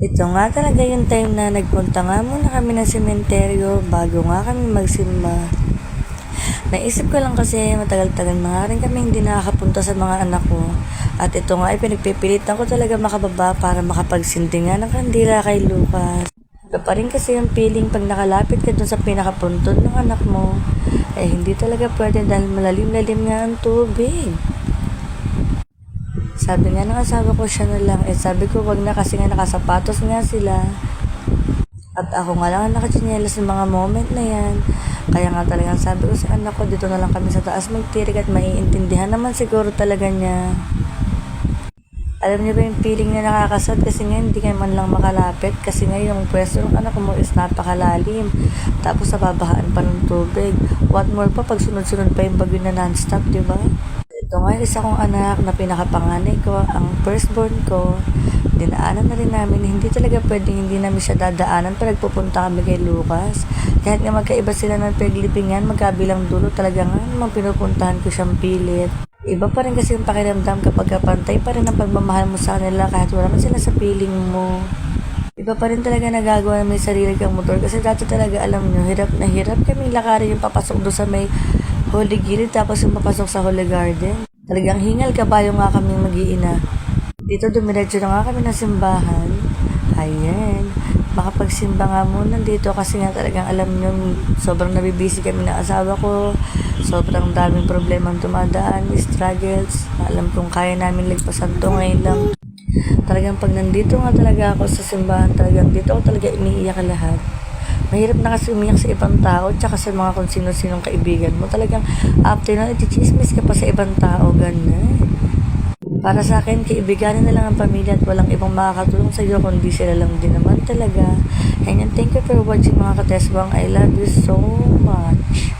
Ito nga talaga yung time na nagpunta nga muna kami ng sementeryo bago nga kami magsimba. Naisip ko lang kasi matagal-tagal na nga rin kami hindi nakakapunta sa mga anak ko. At ito nga ay pinagpipilitan ko talaga makababa para makapagsindi nga ng kandila kay Lucas. Iba pa rin kasi yung feeling pag nakalapit ka dun sa pinakapuntod ng anak mo. Hindi talaga pwede dahil malalim-lalim nga ang tubig. Sabi nga ng asawa ko siya na lang. Sabi ko wag na kasi nga nakasapatos nga sila. At ako nga lang ang nakatsinelas ng mga moment na yan. Kaya nga talagang sabi ko sa anak ko, dito na lang kami sa taas magtirik at maiintindihan naman siguro talaga niya. Alam niyo ba yung feeling na nakakasad kasi nga hindi kayo man lang makalapit kasi nga yung pwesto ng anak mo is napakalalim. Tapos nababahaan pa ng tubig. What more pa pag sunod-sunod pa yung bagyo na non-stop, di ba? Ito nga isa kong anak na pinakapanganay ko, ang firstborn ko. Dinaanan na rin namin, hindi talaga pwedeng hindi namin siya dadaanan pag nagpupunta kami kay Lucas. Kahit nga magkaiba sila ng paglipingan, magkabilang dulo talaga nga namang pinupuntahan ko siyang pilit. Iba pa rin kasi yung pakiramdam kapag pantay pa rin ang pagmamahal mo sa kanila kahit wala man sila sa piling mo. Iba pa rin talaga nagagawa na may sarili kang motor kasi dati talaga alam nyo, hirap na hirap kaming lakarin yung papasok doon sa may Holy Gilid tapos yung papasok sa Holy Garden. Talagang hingal kabayo nga kaming mag-iina. Dito dumiretso na nga kami ng simbahan. Ayan. Makapagsimba nga muna dito kasi nga talagang alam nyo, sobrang nabibisi kami ng asawa ko. Sobrang daming problemang dumadaan, struggles. Alam kong kaya namin lagpasan to ngayon lang. Talagang pag nandito nga talaga ako sa simbahan, talagang dito ako talaga iniiyak lahat. Mahirap na kasi umiyak sa ibang tao tsaka sa mga kung sino-sinong kaibigan mo. Talagang after na, itichismis ka pa sa ibang tao, ganun. Para sa akin, kaibiganin na lang ang pamilya at walang ibang makakatulong sa iyo kundi sila lang din naman talaga. And thank you for watching mga katesbang. I love you so much.